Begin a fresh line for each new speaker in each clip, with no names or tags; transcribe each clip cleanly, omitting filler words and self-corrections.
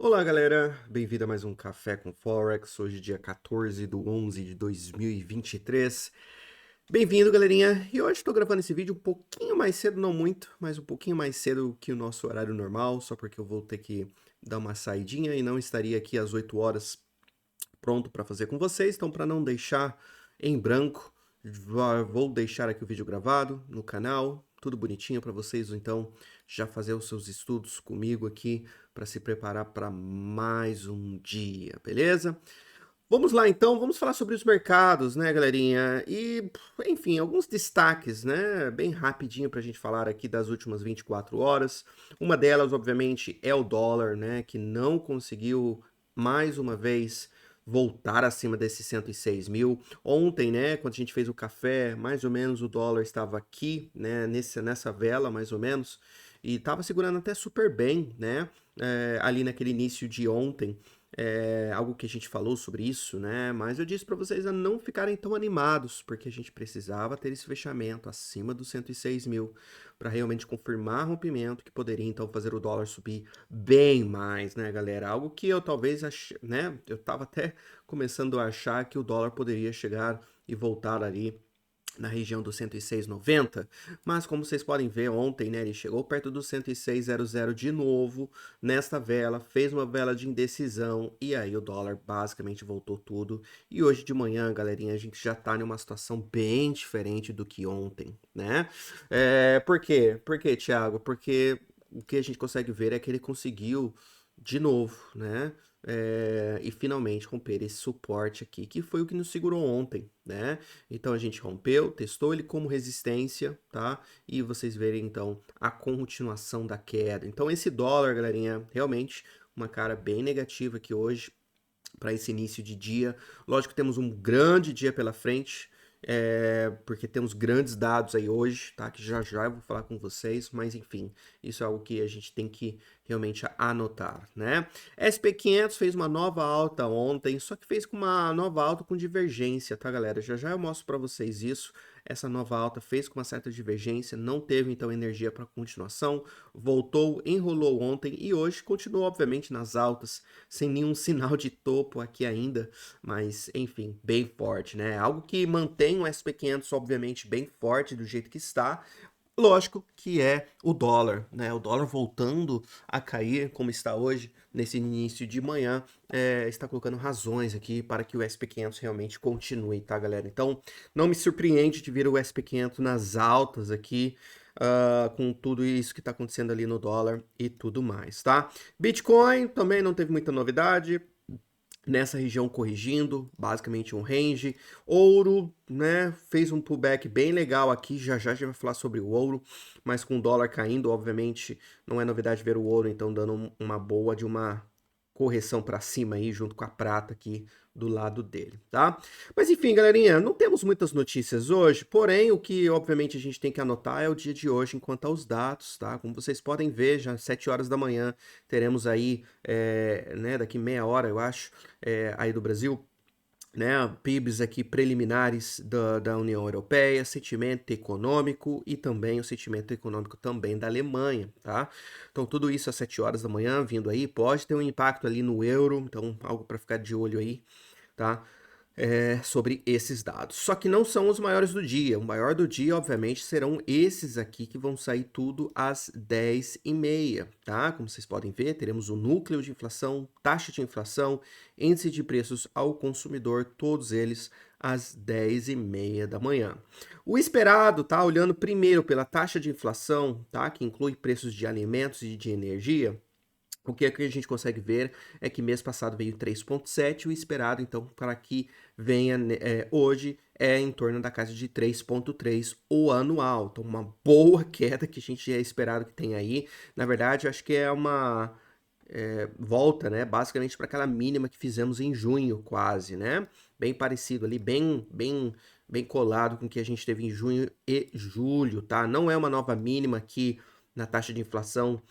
Olá, galera! Bem-vindo a mais um Café com Forex. Hoje, dia 14/11 de 2023. Bem-vindo, galerinha! E hoje estou gravando esse vídeo um pouquinho mais cedo, não muito, mas um pouquinho mais cedo que o nosso horário normal, só porque eu vou ter que dar uma saidinha e não estaria aqui às 8 horas pronto para fazer com vocês. Então, para não deixar em branco, vou deixar aqui o vídeo gravado no canal, tudo bonitinho para vocês, então já fazer os seus estudos comigo aqui para se preparar para mais um dia, beleza? Vamos lá então, vamos falar sobre os mercados, né, galerinha? E, enfim, alguns destaques, né, bem rapidinho para a gente falar aqui das últimas 24 horas. Uma delas, obviamente, é o dólar, né, que não conseguiu mais uma vez voltar acima desses 106 mil. Ontem, né, quando a gente fez o café, mais ou menos o dólar estava aqui, né, nessa vela, mais ou menos, e estava segurando até super bem, né, ali naquele início de ontem. Algo que a gente falou sobre isso, né? Mas eu disse para vocês a não ficarem tão animados, porque a gente precisava ter esse fechamento acima dos 106 mil para realmente confirmar rompimento que poderia então fazer o dólar subir bem mais, né, galera? Algo que eu talvez, né? Eu estava até começando a achar que o dólar poderia chegar e voltar ali na região dos 106,90, mas como vocês podem ver ontem, né, ele chegou perto dos 106,00 de novo nesta vela, fez uma vela de indecisão e aí o dólar basicamente voltou tudo. E hoje de manhã, galerinha, a gente já tá numa situação bem diferente do que ontem, né? Por quê? Por quê, Thiago? Porque o que a gente consegue ver é que ele conseguiu de novo, né? E finalmente romper esse suporte aqui, que foi o que nos segurou ontem, né? Então a gente rompeu, testou ele como resistência, tá? E vocês verem então a continuação da queda. Então esse dólar, galerinha, realmente uma cara bem negativa aqui hoje para esse início de dia. Lógico que temos um grande dia pela frente, porque temos grandes dados aí hoje, tá? Que já já eu vou falar com vocês, mas enfim, isso é algo que a gente tem que realmente anotar, né? SP500 fez uma nova alta ontem, só que fez com uma nova alta com divergência, tá, galera? Já já eu mostro para vocês isso. Essa nova alta fez com uma certa divergência, não teve então energia para continuação, voltou, enrolou ontem e hoje continuou, obviamente, nas altas, sem nenhum sinal de topo aqui ainda, mas enfim, bem forte, né? Algo que mantém o SP500, obviamente, bem forte do jeito que está. Lógico que é o dólar, né? O dólar voltando a cair, como está hoje, nesse início de manhã, está colocando razões aqui para que o SP500 realmente continue, tá, galera? Então, não me surpreende de ver o SP500 nas altas aqui, com tudo isso que está acontecendo ali no dólar e tudo mais, tá? Bitcoin também não teve muita novidade, nessa região corrigindo, basicamente um range. Ouro, né, fez um pullback bem legal aqui, já já a gente vai falar sobre o ouro, mas com o dólar caindo, obviamente, não é novidade ver o ouro então dando uma boa de uma correção para cima aí, junto com a prata aqui do lado dele, tá? Mas enfim, galerinha, não temos muitas notícias hoje, porém, o que obviamente a gente tem que anotar é o dia de hoje enquanto aos dados, tá? Como vocês podem ver, já às 7 horas da manhã, teremos aí, né, daqui meia hora, eu acho, aí do Brasil, né, PIBs aqui preliminares da União Europeia, sentimento econômico e também o sentimento econômico também da Alemanha, tá? Então tudo isso às 7 horas da manhã vindo aí, pode ter um impacto ali no euro, então algo para ficar de olho aí, tá? Sobre esses dados. Só que não são os maiores do dia. O maior do dia, obviamente, serão esses aqui que vão sair tudo às 10h30, tá? Como vocês podem ver, teremos o núcleo de inflação, taxa de inflação, índice de preços ao consumidor, todos eles às 10h30 da manhã. O esperado, tá? Olhando primeiro pela taxa de inflação, tá? Que inclui preços de alimentos e de energia. O que é que a gente consegue ver é que mês passado veio 3,7, o esperado então para que venha hoje é em torno da casa de 3,3 o anual. Então uma boa queda que a gente é esperado que tenha aí. Na verdade, eu acho que é uma volta, né, basicamente para aquela mínima que fizemos em junho quase, né? Bem parecido ali, bem colado com o que a gente teve em junho e julho, tá? Não é uma nova mínima aqui na taxa de inflação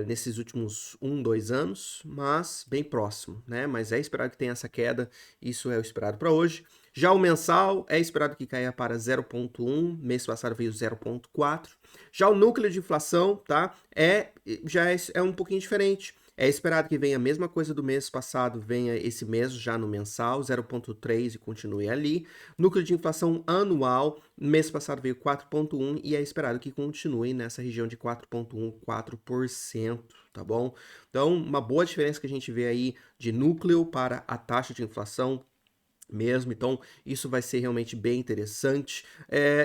nesses últimos 2 anos, mas bem próximo, né? Mas é esperado que tenha essa queda, isso é o esperado para hoje. Já o mensal é esperado que caia para 0,1, mês passado veio 0,4. Já o núcleo de inflação, tá? Já é um pouquinho diferente. É esperado que venha a mesma coisa do mês passado, venha esse mês já no mensal, 0,3 e continue ali. Núcleo de inflação anual, mês passado veio 4,1 e é esperado que continue nessa região de 4,1, 4%, tá bom? Então, uma boa diferença que a gente vê aí de núcleo para a taxa de inflação mesmo, então isso vai ser realmente bem interessante.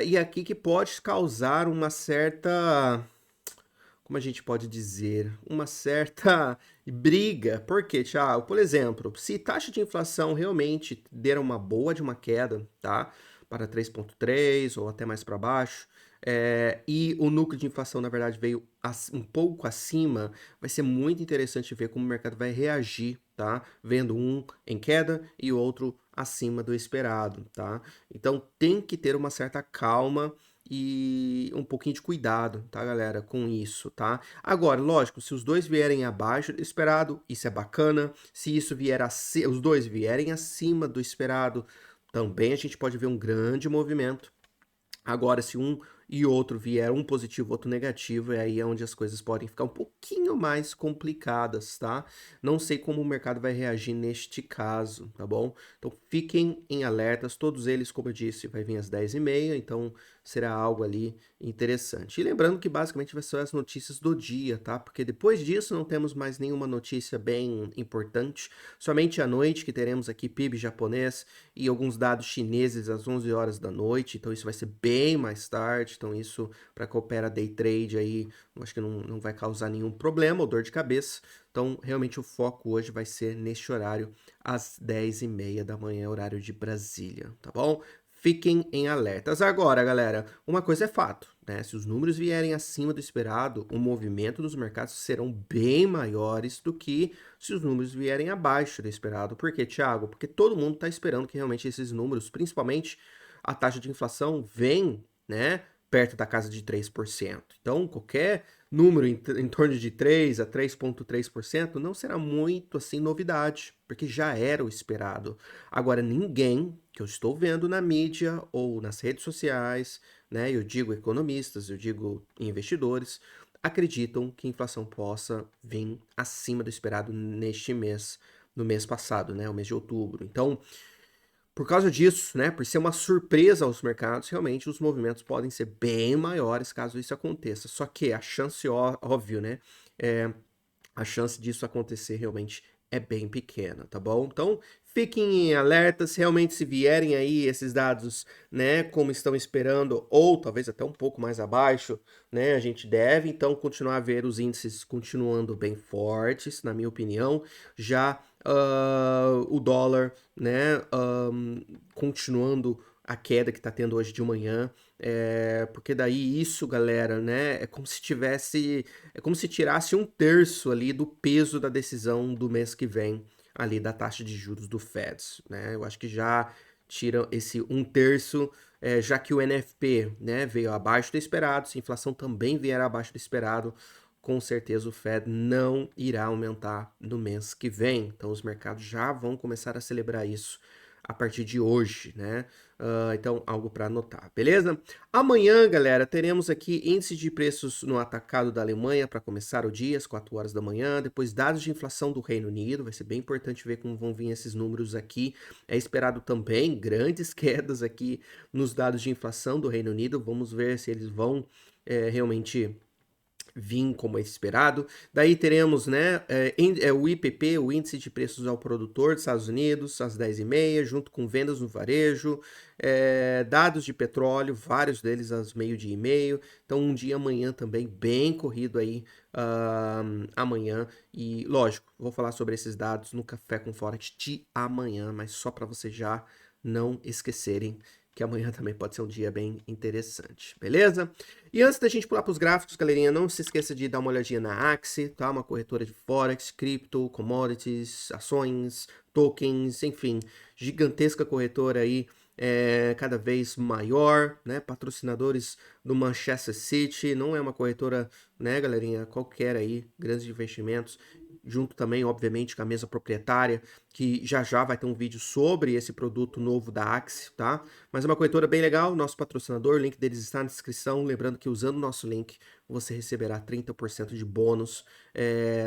E aqui que pode causar uma certa, como a gente pode dizer, uma certa briga. Por quê, Thiago? Por exemplo, se taxa de inflação realmente der uma boa de uma queda, tá? Para 3,3 ou até mais para baixo, e o núcleo de inflação, na verdade, veio um pouco acima, vai ser muito interessante ver como o mercado vai reagir, tá? Vendo um em queda e o outro acima do esperado, tá? Então tem que ter uma certa calma e um pouquinho de cuidado, tá, galera, com isso, tá? Agora, lógico, se os dois vierem abaixo do esperado, isso é bacana. Se isso vier os dois vierem acima do esperado, também a gente pode ver um grande movimento. Agora, se um e outro vier, um positivo, outro negativo, é aí onde as coisas podem ficar um pouquinho mais complicadas, tá? Não sei como o mercado vai reagir neste caso, tá bom? Então fiquem em alertas, todos eles, como eu disse, vai vir às 10h30, então será algo ali interessante. E lembrando que basicamente vai ser as notícias do dia, tá? Porque depois disso não temos mais nenhuma notícia bem importante, somente à noite que teremos aqui PIB japonês e alguns dados chineses às 11 horas da noite, então isso vai ser bem mais tarde, então isso para quem opera day trade aí, eu acho que não vai causar nenhum problema ou dor de cabeça, então realmente o foco hoje vai ser neste horário, às 10h30 da manhã, horário de Brasília, tá bom? Fiquem em alertas. Agora, galera, uma coisa é fato, né? Se os números vierem acima do esperado, o movimento dos mercados serão bem maiores do que se os números vierem abaixo do esperado. Por quê, Thiago? Porque todo mundo está esperando que realmente esses números, principalmente a taxa de inflação, vem, né, perto da casa de 3%. Então, qualquer número em torno de 3 a 3,3% não será muito assim novidade, porque já era o esperado. Agora, ninguém que eu estou vendo na mídia ou nas redes sociais, né, eu digo economistas, eu digo investidores, acreditam que a inflação possa vir acima do esperado neste mês, no mês passado, né, o mês de outubro. Então, por causa disso, né, por ser uma surpresa aos mercados, realmente os movimentos podem ser bem maiores caso isso aconteça. Só que a chance, óbvio, né, a chance disso acontecer realmente é bem pequena, tá bom? Então, fiquem em alerta se realmente se vierem aí esses dados, né, como estão esperando, ou talvez até um pouco mais abaixo, né, a gente deve então continuar a ver os índices continuando bem fortes, na minha opinião, já o dólar, né, continuando a queda que está tendo hoje de manhã, porque daí isso, galera, né, é como se tirasse um terço ali do peso da decisão do mês que vem, ali da taxa de juros do Fed, né? Eu acho que já tira esse um terço, já que o NFP, né, veio abaixo do esperado, se a inflação também vier abaixo do esperado, com certeza o Fed não irá aumentar no mês que vem. Então os mercados já vão começar a celebrar isso a partir de hoje, né? Então, algo para anotar, beleza? Amanhã, galera, teremos aqui índice de preços no atacado da Alemanha para começar o dia, às 4 horas da manhã. Depois, dados de inflação do Reino Unido. Vai ser bem importante ver como vão vir esses números aqui. É esperado também grandes quedas aqui nos dados de inflação do Reino Unido. Vamos ver se eles vão realmente vir como é esperado. Daí teremos, né, o IPP, o Índice de Preços ao Produtor dos Estados Unidos, às 10h30, junto com vendas no varejo, dados de petróleo, vários deles às 12h30. Então, um dia amanhã também bem corrido aí, amanhã. E, lógico, vou falar sobre esses dados no Café com Forex de amanhã, mas só para vocês já não esquecerem que amanhã também pode ser um dia bem interessante, beleza? E antes da gente pular para os gráficos, galerinha, não se esqueça de dar uma olhadinha na Axie, tá? Uma corretora de Forex, cripto, commodities, ações, tokens, enfim, gigantesca corretora aí, cada vez maior, né? Patrocinadores do Manchester City, não é uma corretora, né, galerinha, qualquer aí, grandes investimentos. junto também, obviamente, com a mesa proprietária, que já já vai ter um vídeo sobre esse produto novo da Axie, tá? Mas é uma corretora bem legal, nosso patrocinador, o link deles está na descrição, lembrando que usando o nosso link, você receberá 30% de bônus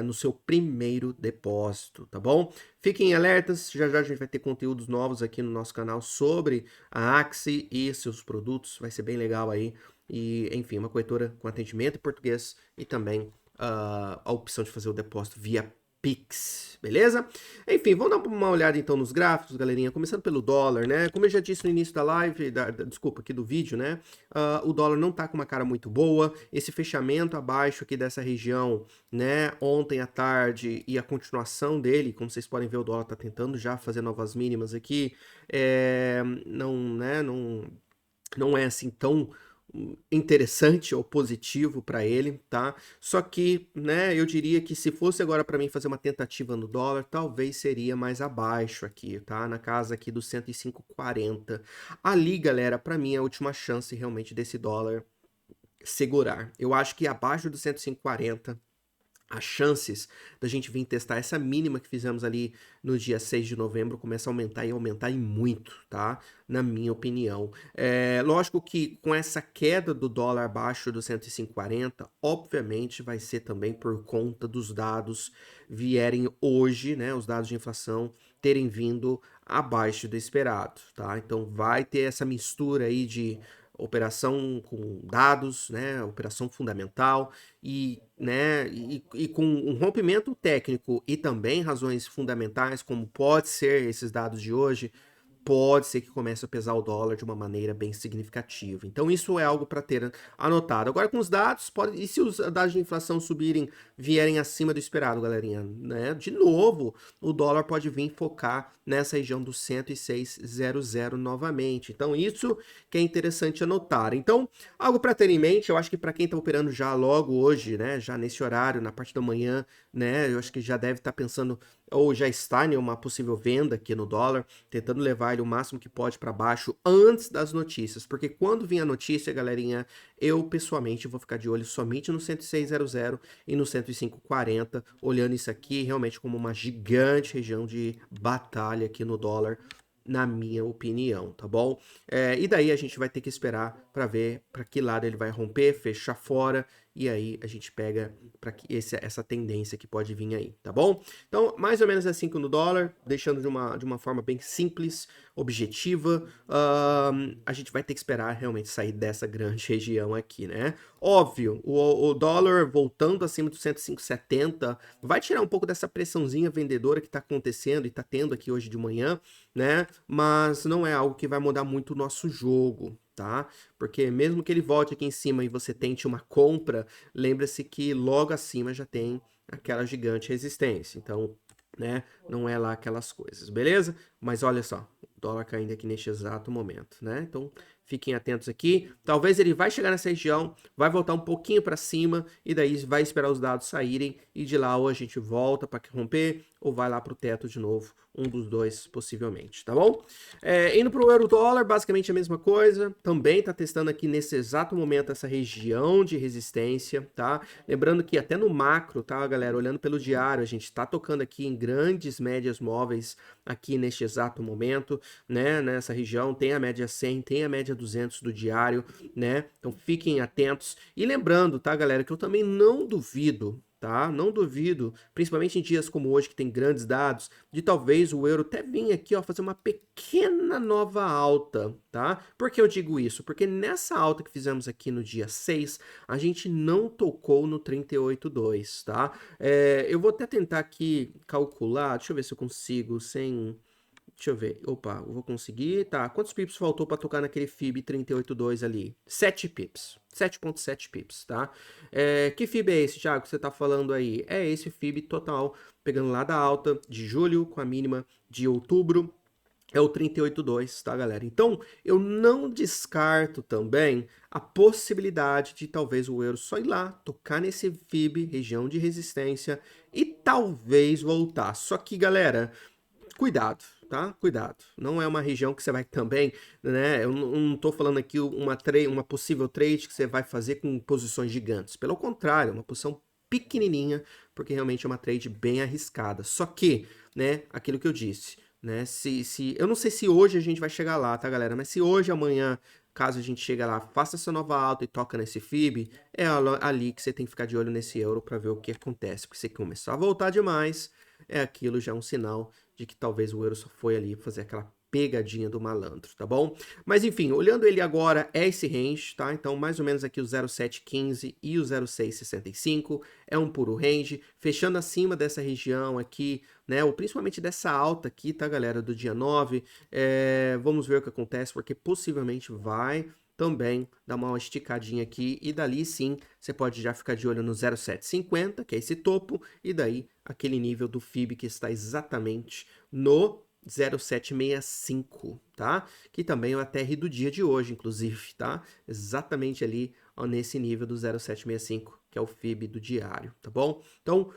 no seu primeiro depósito, tá bom? Fiquem alertas, já já a gente vai ter conteúdos novos aqui no nosso canal sobre a Axie e seus produtos, vai ser bem legal aí. E, enfim, uma corretora com atendimento em português e também a opção de fazer o depósito via Pix, beleza? Enfim, vamos dar uma olhada então nos gráficos, galerinha, começando pelo dólar, né? Como eu já disse no início da live, desculpa, aqui do vídeo, né? O dólar não tá com uma cara muito boa, esse fechamento abaixo aqui dessa região, né? Ontem à tarde e a continuação dele, como vocês podem ver, o dólar tá tentando já fazer novas mínimas aqui, não é assim tão interessante ou positivo para ele, tá? Só que, né, eu diria que se fosse agora para mim fazer uma tentativa no dólar, talvez seria mais abaixo aqui, tá? Na casa aqui dos 105,40. Ali, galera, para mim é a última chance realmente desse dólar segurar. Eu acho que abaixo dos 105,40 as chances da gente vir testar essa mínima que fizemos ali no dia 6 de novembro começa a aumentar e muito, tá? Na minha opinião. Lógico que com essa queda do dólar abaixo dos 105,40, obviamente vai ser também por conta dos dados vierem hoje, né? Os dados de inflação terem vindo abaixo do esperado, tá? Então vai ter essa mistura aí de operação com dados, né, operação fundamental e com um rompimento técnico e também razões fundamentais, como pode ser esses dados de hoje, pode ser que comece a pesar o dólar de uma maneira bem significativa. Então isso é algo para ter anotado. Agora com os dados, e se os dados de inflação vierem acima do esperado, galerinha, né? De novo, o dólar pode vir focar nessa região dos 106,00 novamente. Então isso que é interessante anotar. Então, algo para ter em mente, eu acho que para quem está operando já logo hoje, né, já nesse horário, na parte da manhã, né, eu acho que já deve estar pensando ou já está em uma possível venda aqui no dólar, tentando levar ele o máximo que pode para baixo antes das notícias, porque quando vir a notícia, galerinha, eu pessoalmente vou ficar de olho somente no 106,00 e no 105,40, olhando isso aqui realmente como uma gigante região de batalha aqui no dólar, na minha opinião, tá bom? E daí a gente vai ter que esperar para ver para que lado ele vai romper, fechar fora, e aí a gente pega para essa tendência que pode vir aí, tá bom? Então, mais ou menos assim que no dólar, deixando de uma forma bem simples, objetiva, a gente vai ter que esperar realmente sair dessa grande região aqui, né? Óbvio, o dólar voltando acima dos 105,70 vai tirar um pouco dessa pressãozinha vendedora que está acontecendo e está tendo aqui hoje de manhã, né? Mas não é algo que vai mudar muito o nosso jogo, tá? Porque mesmo que ele volte aqui em cima e você tente uma compra, lembre-se que logo acima já tem aquela gigante resistência. Então, né, não é lá aquelas coisas, beleza? Mas olha só, o dólar caindo aqui neste exato momento, né? Então, fiquem atentos aqui. Talvez ele vai chegar nessa região, vai voltar um pouquinho para cima e daí vai esperar os dados saírem e de lá ou a gente volta para romper ou vai lá para o teto de novo, um dos dois possivelmente, tá bom? Indo para o euro-dólar, basicamente a mesma coisa, também está testando aqui nesse exato momento essa região de resistência, tá? Lembrando que até no macro, tá, galera, olhando pelo diário, a gente está tocando aqui em grandes médias móveis aqui neste exato momento, né, nessa região, tem a média 100, tem a média 200 do diário, né, então fiquem atentos, e lembrando, tá, galera, que eu também não duvido, tá? Não duvido, principalmente em dias como hoje, que tem grandes dados, de talvez o euro até vir aqui, ó, fazer uma pequena nova alta, tá? Por que eu digo isso? Porque nessa alta que fizemos aqui no dia 6, a gente não tocou no 38,2, tá? Eu vou até tentar aqui calcular, deixa eu ver se eu consigo sem... Deixa eu ver. Opa, eu vou conseguir. Tá. Quantos pips faltou para tocar naquele FIB 38,2 ali? 7 pips. 7,7 pips, tá? Que FIB é esse, Thiago, que você tá falando aí? É esse FIB total, pegando lá da alta de julho com a mínima de outubro. É o 38,2, tá, galera? Então, eu não descarto também a possibilidade de talvez o euro só ir lá, tocar nesse FIB, região de resistência, e talvez voltar. Só que, galera, cuidado, tá? Cuidado. Não é uma região que você vai também, né? Eu não tô falando aqui uma possível trade que você vai fazer com posições gigantes. Pelo contrário, uma posição pequenininha porque realmente é uma trade bem arriscada. Só que, né, aquilo que eu disse, né, eu não sei se hoje a gente vai chegar lá, tá, galera? Mas se hoje, amanhã, caso a gente chegue lá, faça essa nova alta e toca nesse FIB, é ali que você tem que ficar de olho nesse euro para ver o que acontece. Porque se começar a voltar demais, é aquilo já é um sinal de que talvez o euro só foi ali fazer aquela pegadinha do malandro, tá bom? Mas enfim, olhando ele agora, é esse range, tá? Então, mais ou menos aqui o 0,715 e o 0,665 é um puro range, fechando acima dessa região aqui, né? Ou principalmente dessa alta aqui, tá, galera? Do dia 9. Vamos ver o que acontece, porque possivelmente vai também dar uma esticadinha aqui, e dali sim, você pode já ficar de olho no 0,750, que é esse topo, e daí aquele nível do FIB que está exatamente no 0,765, tá? Que também é a TR do dia de hoje, inclusive, tá? Exatamente ali, ó, nesse nível do 0,765, que é o FIB do diário, tá bom? Então,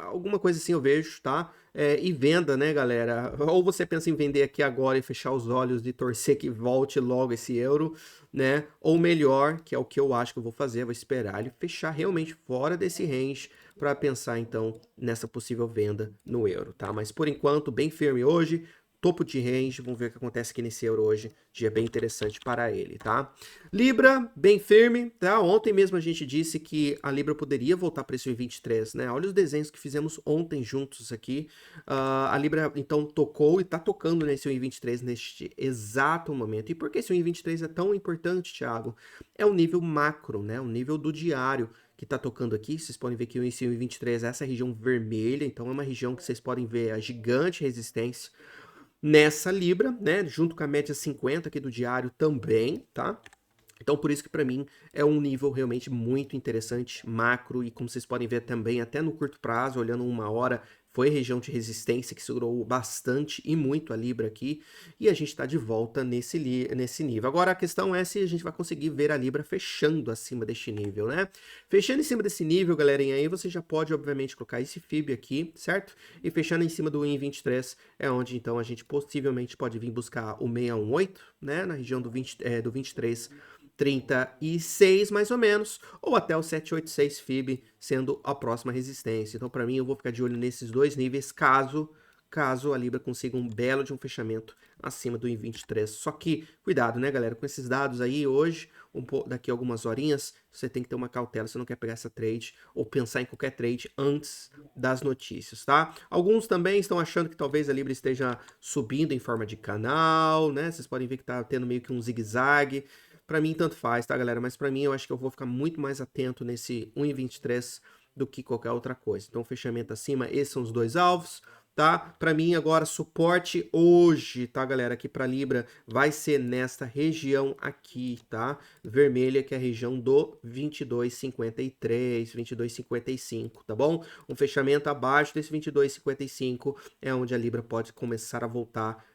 alguma coisa assim eu vejo, tá? E venda, né, galera? Ou você pensa em vender aqui agora e fechar os olhos e torcer que volte logo esse euro, né? Ou melhor, que é o que eu acho que eu vou fazer, vou esperar ele fechar realmente fora desse range para pensar então nessa possível venda no euro, tá? Mas por enquanto, bem firme hoje, topo de range, vamos ver o que acontece aqui nesse euro hoje, dia bem interessante para ele, tá? Libra, bem firme, tá? Ontem mesmo a gente disse que a Libra poderia voltar para esse 1,23, né? Olha os desenhos que fizemos ontem juntos aqui. A Libra, então, tocou e tá tocando nesse 1,23 neste exato momento. E por que esse 1,23 é tão importante, Thiago? É o nível macro, né? O nível do diário que tá tocando aqui. Vocês podem ver que o índice 1,23 é essa região vermelha, então é uma região que vocês podem ver a gigante resistência nessa Libra, né? Junto com a média 50 aqui do diário também, tá? Então, por isso que para mim é um nível realmente muito interessante, macro, e como vocês podem ver também, até no curto prazo, olhando uma hora, foi região de resistência que segurou bastante e muito a Libra aqui, e a gente está de volta nesse nível. Agora a questão é se a gente vai conseguir ver a Libra fechando acima deste nível, né? Fechando em cima desse nível, galerinha, aí você já pode, obviamente, colocar esse FIB aqui, certo? E fechando em cima do 1,23 é onde, então, a gente possivelmente pode vir buscar o 618, né? Na região do 23,36 mais ou menos, ou até o 786 FIB sendo a próxima resistência. Então, para mim, eu vou ficar de olho nesses dois níveis, caso a Libra consiga um belo de um fechamento acima do 1,23. Só que, cuidado, né, galera, com esses dados aí hoje, daqui a algumas horinhas, você tem que ter uma cautela, você não quer pegar essa trade ou pensar em qualquer trade antes das notícias, tá? Alguns também estão achando que talvez a Libra esteja subindo em forma de canal, né? Vocês podem ver que tá tendo meio que um zigue-zague. Para mim, tanto faz, tá, galera? Mas para mim, eu acho que eu vou ficar muito mais atento nesse 1,23 do que qualquer outra coisa. Então, fechamento acima, esses são os dois alvos, tá? Para mim, agora, suporte hoje, tá, galera? Aqui para Libra vai ser nesta região aqui, tá? Vermelha, que é a região do 22,53, 22,55, tá bom? Um fechamento abaixo desse 22,55 é onde a Libra pode começar a voltar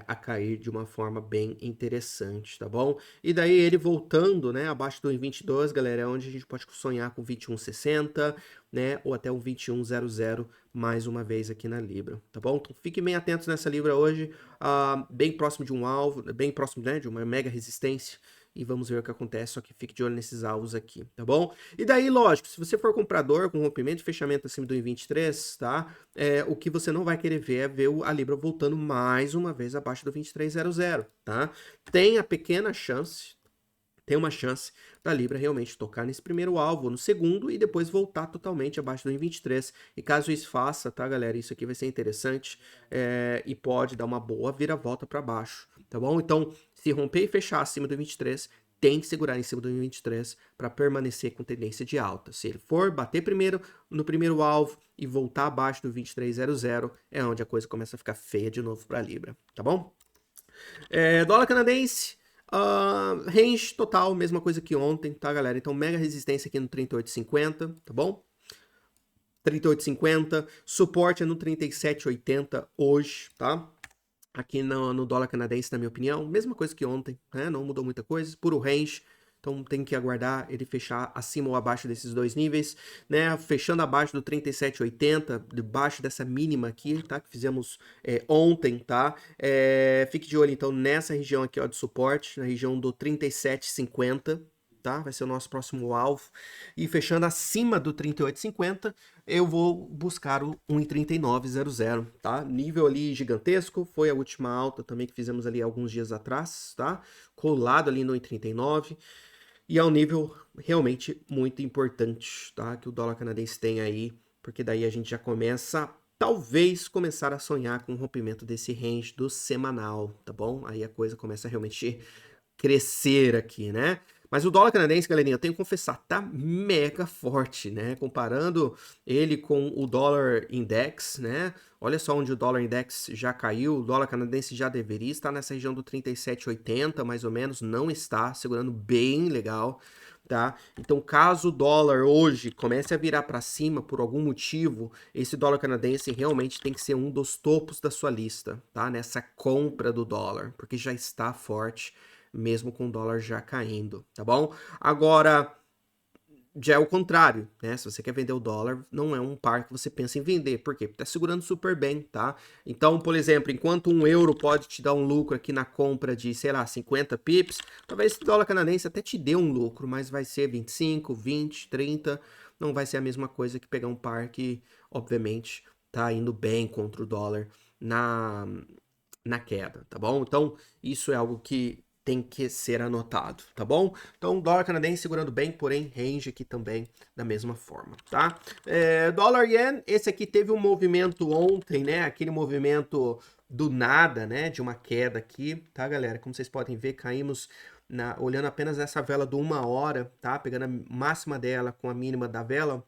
a cair de uma forma bem interessante, tá bom? E daí ele voltando, né, abaixo do 22, galera, é onde a gente pode sonhar com 21,60, né, ou até um 21,00 mais uma vez aqui na Libra, tá bom? Então fiquem bem atentos nessa Libra hoje, bem próximo de um alvo, bem próximo, né, de uma mega resistência, e vamos ver o que acontece, só que fique de olho nesses alvos aqui, tá bom? E daí, lógico, se você for comprador com rompimento e fechamento acima do 1,23, tá? O que você não vai querer ver é ver a Libra voltando mais uma vez abaixo do 23,00, tá? Tem a pequena chance, tem uma chance da Libra realmente tocar nesse primeiro alvo, no segundo, e depois voltar totalmente abaixo do 1,23. E caso isso faça, tá, galera? Isso aqui vai ser interessante e pode dar uma boa viravolta para baixo, tá bom? Então, se romper e fechar acima do 23, tem que segurar em cima do 1,23 para permanecer com tendência de alta. Se ele for bater primeiro no primeiro alvo e voltar abaixo do 23,00, é onde a coisa começa a ficar feia de novo para a Libra, tá bom? Dólar canadense, range total, mesma coisa que ontem, tá, galera? Então, mega resistência aqui no 38,50, tá bom? 38,50, suporte é no 37,80 hoje, tá? Aqui no dólar canadense, na minha opinião, mesma coisa que ontem, né? Não mudou muita coisa, puro range. Então tem que aguardar ele fechar acima ou abaixo desses dois níveis, né? Fechando abaixo do 37,80, debaixo dessa mínima aqui, tá? Que fizemos ontem, tá? Fique de olho então nessa região aqui, ó, de suporte, na região do 37,50. tá? Vai ser o nosso próximo alvo. E fechando acima do 38,50, eu vou buscar o 1,3900, tá? Nível ali gigantesco, foi a última alta também que fizemos ali alguns dias atrás, tá? Colado ali no 1,39. E é um nível realmente muito importante, tá? Que o dólar canadense tem aí, porque daí a gente já começa, talvez, começar a sonhar com o rompimento desse range do semanal, tá bom? Aí a coisa começa a realmente crescer aqui, né? Mas o dólar canadense, galerinha, eu tenho que confessar, tá mega forte, né? Comparando ele com o dólar index, né? Olha só onde o dólar index já caiu, o dólar canadense já deveria estar nessa região do 37,80, mais ou menos, não está, segurando bem legal, tá? Então, caso o dólar hoje comece a virar para cima por algum motivo, esse dólar canadense realmente tem que ser um dos topos da sua lista, tá? Nessa compra do dólar, porque já está forte, mesmo com o dólar já caindo, tá bom? Agora, já é o contrário, né? Se você quer vender o dólar, não é um par que você pensa em vender. Por quê? Porque tá segurando super bem, tá? Então, por exemplo, enquanto um euro pode te dar um lucro aqui na compra de, sei lá, 50 pips, talvez esse dólar canadense até te dê um lucro, mas vai ser 25, 20, 30, não vai ser a mesma coisa que pegar um par que, obviamente, tá indo bem contra o dólar na queda, tá bom? Então, isso é algo que tem que ser anotado, tá bom? Então, dólar canadense segurando bem, porém, range aqui também da mesma forma, tá? Dólar yen, esse aqui teve um movimento ontem, né? Aquele movimento do nada, né? De uma queda aqui, tá, galera? Como vocês podem ver, caímos olhando apenas essa vela do 1 hora, tá? Pegando a máxima dela com a mínima da vela,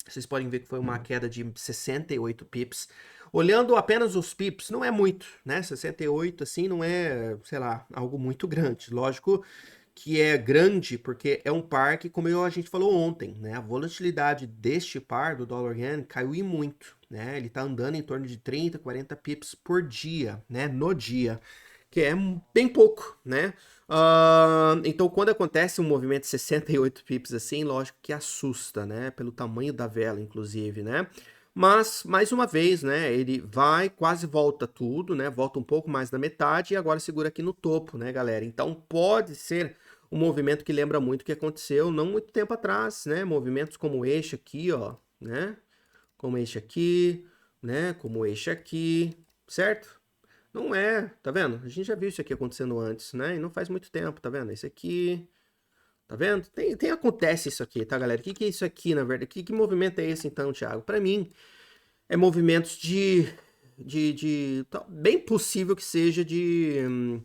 vocês podem ver que foi uma queda de 68 pips. Olhando apenas os pips, não é muito, né? 68, assim, não é, sei lá, algo muito grande. Lógico que é grande porque é um par que, como a gente falou ontem, né? A volatilidade deste par, do dólar yen, caiu e muito, né? Ele tá andando em torno de 30, 40 pips por dia, né? No dia, que é bem pouco, né? Então, quando acontece um movimento de 68 pips assim, lógico que assusta, né? Pelo tamanho da vela, inclusive, né? Mas, mais uma vez, né? Ele vai, quase volta tudo, né? Volta um pouco mais da metade e agora segura aqui no topo, né, galera? Então, pode ser um movimento que lembra muito o que aconteceu não muito tempo atrás, né? Movimentos como este aqui, ó, né? Como este aqui, né? Como este aqui, certo? Não é, tá vendo? A gente já viu isso aqui acontecendo antes, né? E não faz muito tempo, tá vendo? Esse aqui, tá vendo? Acontece isso aqui, tá, galera? O que é isso aqui, na verdade? Que movimento é esse, então, Thiago? Para mim, é movimentos bem possível que seja de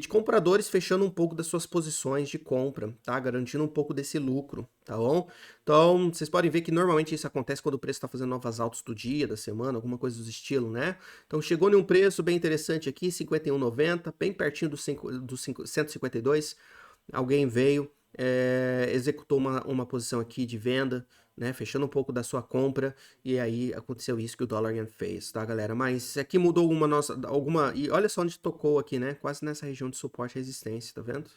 compradores fechando um pouco das suas posições de compra, tá? Garantindo um pouco desse lucro, tá bom? Então, vocês podem ver que normalmente isso acontece quando o preço está fazendo novas altas do dia, da semana, alguma coisa do estilo, né? Então, chegou em um preço bem interessante aqui, 51,90, bem pertinho do 152, alguém veio, executou uma posição aqui de venda, né, fechando um pouco da sua compra, e aí aconteceu isso que o Dollar Yen fez, tá, galera? Mas aqui mudou e olha só onde tocou aqui, né, quase nessa região de suporte e resistência, tá vendo?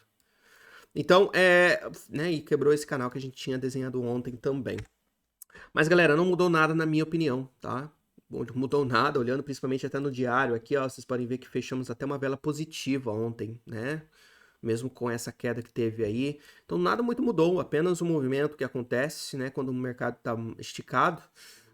Então, né, e quebrou esse canal que a gente tinha desenhado ontem também. Mas, galera, não mudou nada na minha opinião, tá? Bom, não mudou nada, olhando principalmente até no diário aqui, ó, vocês podem ver que fechamos até uma vela positiva ontem, né? Mesmo com essa queda que teve aí. Então nada muito mudou, apenas o movimento que acontece, né, quando o mercado está esticado.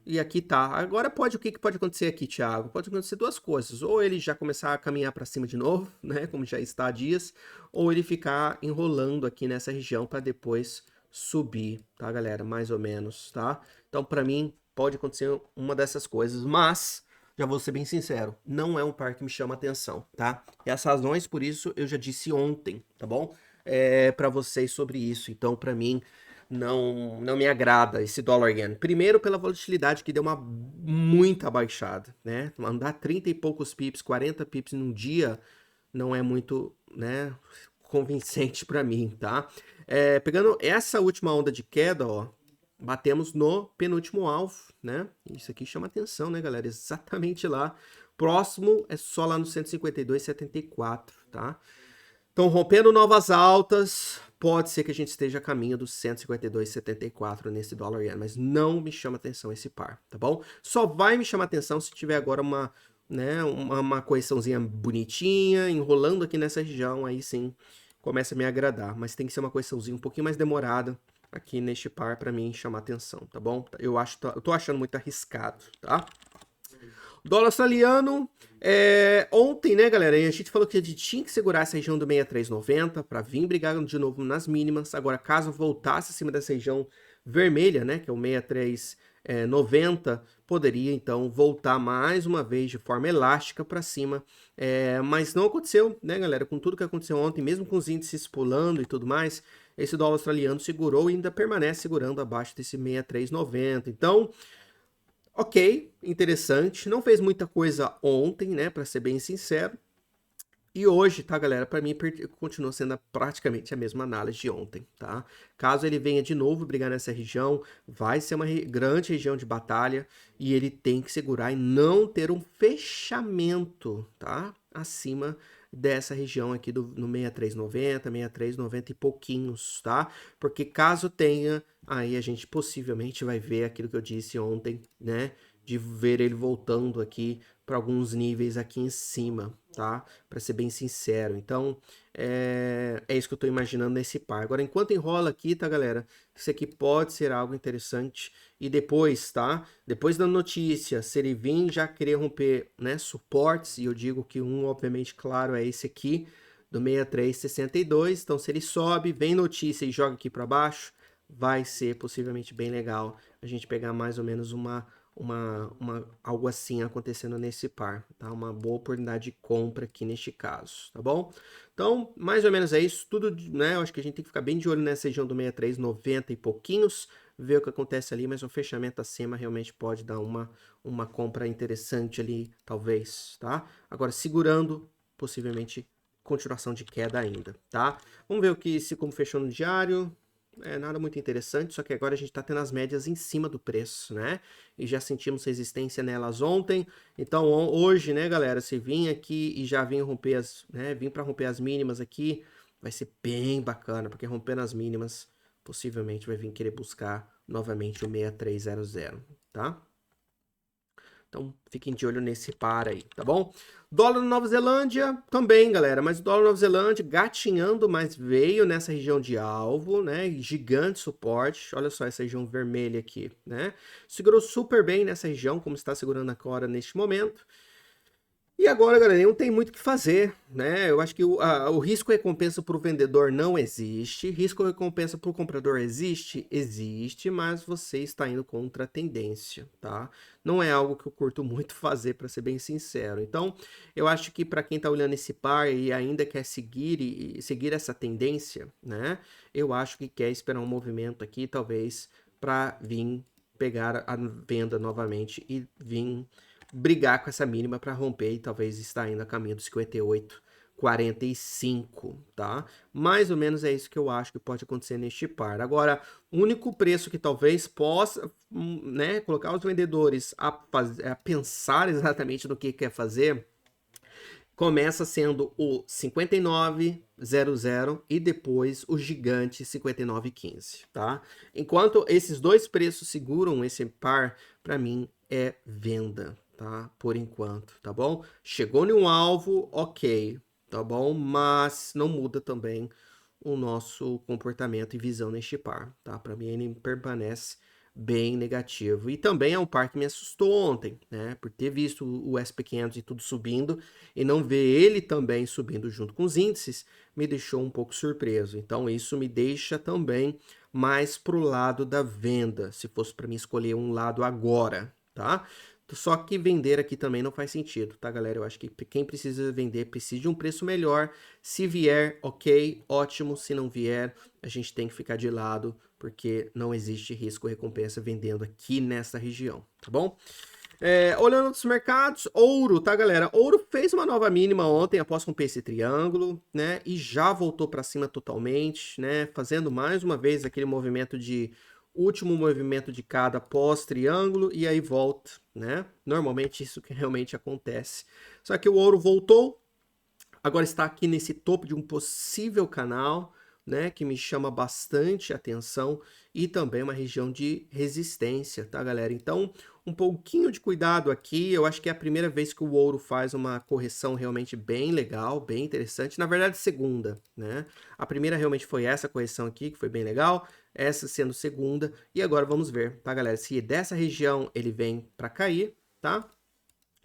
E aqui tá. Agora o que pode acontecer aqui, Thiago? Pode acontecer duas coisas. Ou ele já começar a caminhar para cima de novo, né, como já está há dias, ou ele ficar enrolando aqui nessa região para depois subir, tá, galera? Mais ou menos, tá? Então, para mim, pode acontecer uma dessas coisas, mas já vou ser bem sincero, não é um par que me chama atenção, tá? E as razões por isso eu já disse ontem, tá bom? Para vocês sobre isso. Então, para mim, não me agrada esse dólar yen. Primeiro, pela volatilidade que deu uma muita baixada, né? Andar 30 e poucos pips, 40 pips num dia não é muito, né, convincente para mim, tá? Pegando essa última onda de queda, ó, batemos no penúltimo alvo, né? Isso aqui chama atenção, né, galera? Exatamente lá. Próximo é só lá no 152,74, tá? Então, rompendo novas altas, pode ser que a gente esteja a caminho dos 152,74 nesse dólar yen, mas não me chama atenção esse par, tá bom? Só vai me chamar atenção se tiver agora uma correçãozinha bonitinha, enrolando aqui nessa região, aí sim começa a me agradar, mas tem que ser uma correçãozinha um pouquinho mais demorada aqui neste par para mim chamar atenção, tá bom? Eu tô achando muito arriscado, tá? Dólar australiano, ontem, né, galera, a gente falou que a gente tinha que segurar essa região do 63,90 para vir brigar de novo nas mínimas. Agora, caso voltasse acima dessa região vermelha, né, que é o 63,90, poderia então voltar mais uma vez de forma elástica para cima, mas não aconteceu, né, galera? Com tudo que aconteceu ontem, mesmo com os índices pulando e tudo mais, esse dólar australiano segurou e ainda permanece segurando abaixo desse 63,90. Então, ok, interessante. Não fez muita coisa ontem, né, para ser bem sincero. E hoje, tá, galera, para mim continua sendo praticamente a mesma análise de ontem, tá? Caso ele venha de novo brigar nessa região, vai ser uma grande região de batalha e ele tem que segurar e não ter um fechamento, tá? Acima dessa região aqui no 63,90, 63,90 e pouquinhos, tá? Porque caso tenha, aí a gente possivelmente vai ver aquilo que eu disse ontem, né? De ver ele voltando aqui para alguns níveis aqui em cima, tá? Para ser bem sincero. Então, é isso que eu estou imaginando nesse par. Agora, enquanto enrola aqui, tá, galera? Isso aqui pode ser algo interessante. E depois, tá? Depois da notícia, se ele vir já querer romper, né, suportes, e eu digo que um, obviamente, claro, é esse aqui, do 63,62. Então, se ele sobe, vem notícia e joga aqui para baixo, vai ser possivelmente bem legal a gente pegar mais ou menos algo assim acontecendo nesse par, tá? Uma boa oportunidade de compra aqui neste caso, tá bom? Então, mais ou menos é isso, tudo, né? Eu acho que a gente tem que ficar bem de olho nessa região do 63,90 e pouquinhos, ver o que acontece ali, mas o fechamento acima realmente pode dar uma compra interessante ali, talvez, tá? Agora, segurando, possivelmente, continuação de queda ainda, tá? Vamos ver como fechou no diário. Nada muito interessante, só que agora a gente está tendo as médias em cima do preço, né? E já sentimos resistência nelas ontem. Então hoje, né, galera, se vir aqui e já vir romper vir para romper as mínimas aqui, vai ser bem bacana, porque rompendo as mínimas, possivelmente vai vir querer buscar novamente o 6300, tá? Então, fiquem de olho nesse par aí, tá bom? Dólar na Nova Zelândia também, galera. Mas o dólar na Nova Zelândia gatinhando, mas veio nessa região de alvo, né? Gigante suporte. Olha só essa região vermelha aqui, né? Segurou super bem nessa região, como está segurando agora neste momento. E agora, galera, não tem muito o que fazer, né? Eu acho que o risco-recompensa para o vendedor não existe. Risco-recompensa para o comprador existe? Existe, mas você está indo contra a tendência, tá? Não é algo que eu curto muito fazer, para ser bem sincero. Então, eu acho que para quem está olhando esse par e ainda quer seguir essa tendência, né? Eu acho que quer esperar um movimento aqui, talvez, para vir pegar a venda novamente e vir brigar com essa mínima para romper e talvez estar indo a caminho dos 58,45, tá? Mais ou menos é isso que eu acho que pode acontecer neste par. Agora, o único preço que talvez possa, né, colocar os vendedores a pensar exatamente no que quer fazer, começa sendo o 59,00 e depois o gigante 59,15, tá? Enquanto esses dois preços seguram esse par, para mim é venda, tá? Por enquanto, tá bom? Chegou em um alvo, ok, tá bom? Mas não muda também o nosso comportamento e visão neste par, tá? Para mim ele permanece bem negativo. E também é um par que me assustou ontem, né? Por ter visto o SP500 e tudo subindo e não ver ele também subindo junto com os índices, me deixou um pouco surpreso. Então isso me deixa também mais pro lado da venda, se fosse para mim escolher um lado agora, tá? Só que vender aqui também não faz sentido, tá, galera? Eu acho que quem precisa vender precisa de um preço melhor. Se vier, ok, ótimo. Se não vier, a gente tem que ficar de lado, porque não existe risco-recompensa vendendo aqui nessa região, tá bom? Olhando outros mercados, ouro, tá, galera? Ouro fez uma nova mínima ontem após romper esse triângulo, né? E já voltou para cima totalmente, né? Fazendo mais uma vez aquele movimento de último movimento de cada pós-triângulo e aí volta, né? Normalmente isso que realmente acontece. Só que o ouro voltou, agora está aqui nesse topo de um possível canal, né, que me chama bastante atenção e também uma região de resistência, tá, galera? Então, um pouquinho de cuidado aqui. Eu acho que é a primeira vez que o ouro faz uma correção realmente bem legal, bem interessante. Na verdade, segunda, né? A primeira realmente foi essa correção aqui, que foi bem legal. Essa sendo segunda. E agora vamos ver, tá, galera? Se dessa região ele vem para cair, tá?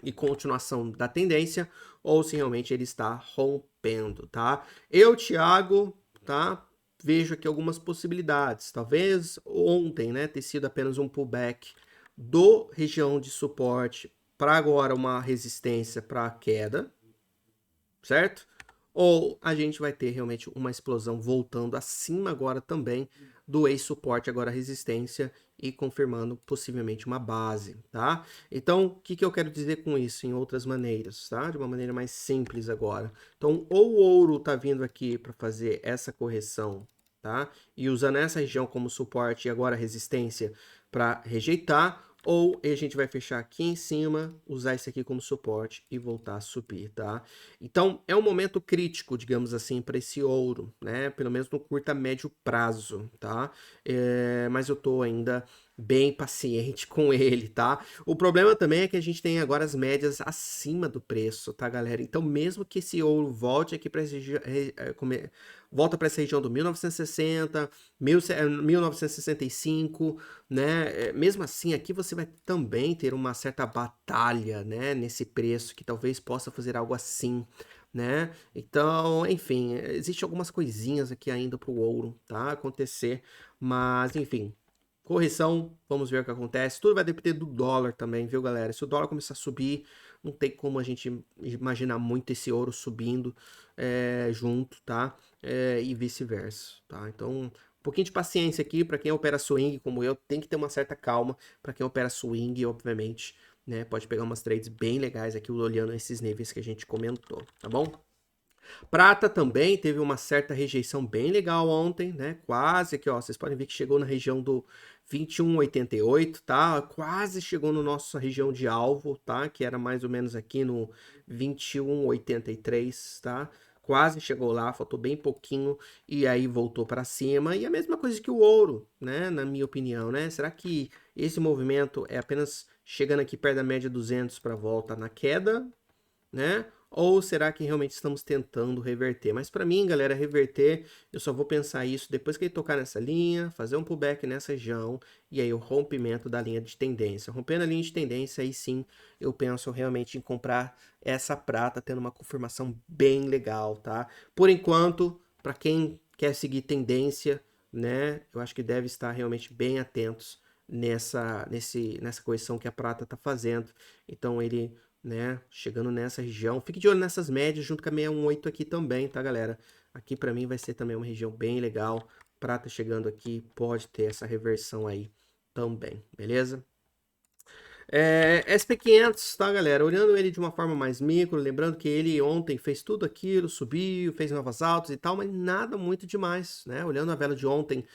E continuação da tendência, ou se realmente ele está rompendo, tá? Eu, Thiago, tá? Vejo aqui algumas possibilidades. Talvez ontem, né, ter sido apenas um pullback do região de suporte para agora uma resistência para queda, certo? Ou a gente vai ter realmente uma explosão voltando acima agora também do ex-suporte, agora resistência, e confirmando possivelmente uma base, tá? Então, o que eu quero dizer com isso em outras maneiras, tá? De uma maneira mais simples agora. Então, ou o ouro tá vindo aqui para fazer essa correção, tá? E usando essa região como suporte e agora resistência para rejeitar, ou a gente vai fechar aqui em cima, usar isso aqui como suporte e voltar a subir, tá? Então, é um momento crítico, digamos assim, para esse ouro, né? Pelo menos no curto a médio prazo, tá? Mas eu tô ainda bem paciente com ele, tá? O problema também é que a gente tem agora as médias acima do preço, tá, galera? Então, mesmo que esse ouro volte aqui para volta para essa região do 1960, 1965, né? Mesmo assim, aqui você vai também ter uma certa batalha, né? Nesse preço que talvez possa fazer algo assim, né? Então, enfim, existe algumas coisinhas aqui ainda para o ouro, tá? Acontecer, mas enfim. Correção, vamos ver o que acontece. Tudo vai depender do dólar também, viu, galera? Se o dólar começar a subir, não tem como a gente imaginar muito esse ouro subindo junto, tá? E vice-versa, tá? Então, um pouquinho de paciência aqui para quem opera swing, como eu, tem que ter uma certa calma. Para quem opera swing, obviamente, né? Pode pegar umas trades bem legais aqui olhando esses níveis que a gente comentou, tá bom? Prata também teve uma certa rejeição bem legal ontem, né? Quase aqui, ó, vocês podem ver que chegou na região do 21,88, tá? Quase chegou na nossa região de alvo, tá? Que era mais ou menos aqui no 21,83, tá? Quase chegou lá, faltou bem pouquinho e aí voltou para cima. E a mesma coisa que o ouro, né? Na minha opinião, né? Será que esse movimento é apenas chegando aqui perto da média 200 para volta na queda, né? Ou será que realmente estamos tentando reverter? Mas para mim, galera, reverter, eu só vou pensar isso depois que ele tocar nessa linha, fazer um pullback nessa região e aí o rompimento da linha de tendência. Rompendo a linha de tendência, aí sim eu penso realmente em comprar essa prata, tendo uma confirmação bem legal, tá? Por enquanto, para quem quer seguir tendência, né, eu acho que deve estar realmente bem atentos nessa correção que a prata está fazendo. Então ele, né, chegando nessa região. Fique de olho nessas médias junto com a 618 aqui também, tá, galera? Aqui para mim vai ser também uma região bem legal. Prata chegando aqui pode ter essa reversão aí também, beleza? SP500, tá, galera? Olhando ele de uma forma mais micro, lembrando que ele ontem fez tudo aquilo, subiu, fez novas altas e tal, mas nada muito demais, né? Olhando a vela de ontem,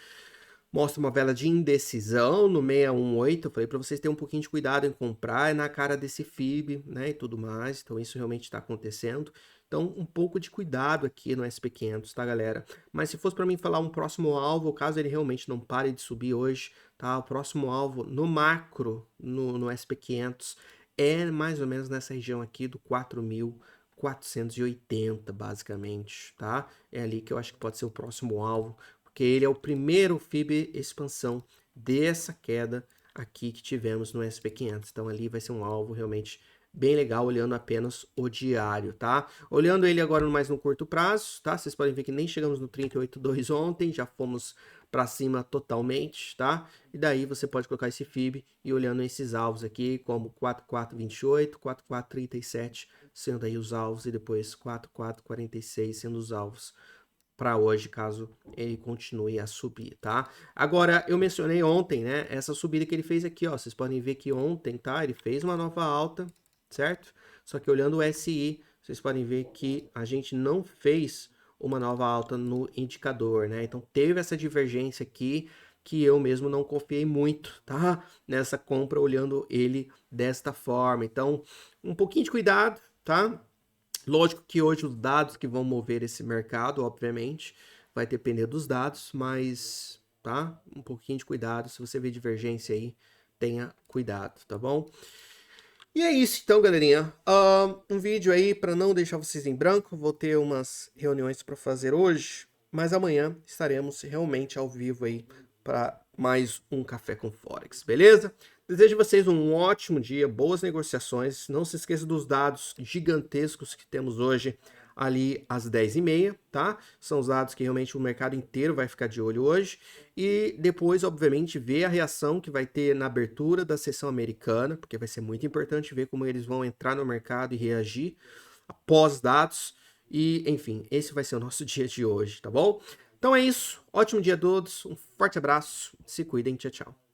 mostra uma vela de indecisão no 618. Eu falei para vocês terem um pouquinho de cuidado em comprar, é na cara desse FIB, né, e tudo mais. Então isso realmente está acontecendo. Então um pouco de cuidado aqui no SP500, tá, galera? Mas se fosse para mim falar um próximo alvo, caso ele realmente não pare de subir hoje, tá? O próximo alvo no macro, no SP500, é mais ou menos nessa região aqui do 4.480, basicamente, tá? É ali que eu acho que pode ser o próximo alvo, porque ele é o primeiro FIB expansão dessa queda aqui que tivemos no SP500. Então ali vai ser um alvo realmente bem legal, olhando apenas o diário, tá? Olhando ele agora mais no curto prazo, tá? Vocês podem ver que nem chegamos no 38,2 ontem, já fomos para cima totalmente, tá? E daí você pode colocar esse FIB e olhando esses alvos aqui, como 4428, 4437, sendo aí os alvos, e depois 4446 sendo os alvos para hoje, caso ele continue a subir, tá? Agora, eu mencionei ontem, né, essa subida que ele fez aqui, ó, vocês podem ver que ontem, tá, ele fez uma nova alta, certo? Só que olhando o SI, vocês podem ver que a gente não fez uma nova alta no indicador, né? Então, teve essa divergência aqui que eu mesmo não confiei muito, tá? Nessa compra, olhando ele desta forma. Então, um pouquinho de cuidado, tá? Lógico que hoje os dados que vão mover esse mercado, obviamente, vai depender dos dados, mas, tá? Um pouquinho de cuidado, se você vê divergência aí, tenha cuidado, tá bom? E é isso então, galerinha. Um vídeo aí para não deixar vocês em branco. Vou ter umas reuniões para fazer hoje, mas amanhã estaremos realmente ao vivo aí para mais um Café com Forex, beleza? Desejo a vocês um ótimo dia, boas negociações. Não se esqueça dos dados gigantescos que temos hoje ali às 10h30, tá? São os dados que realmente o mercado inteiro vai ficar de olho hoje. E depois, obviamente, ver a reação que vai ter na abertura da sessão americana, porque vai ser muito importante ver como eles vão entrar no mercado e reagir após dados. E, enfim, esse vai ser o nosso dia de hoje, tá bom? Então é isso. Ótimo dia a todos. Um forte abraço. Se cuidem. Tchau, tchau.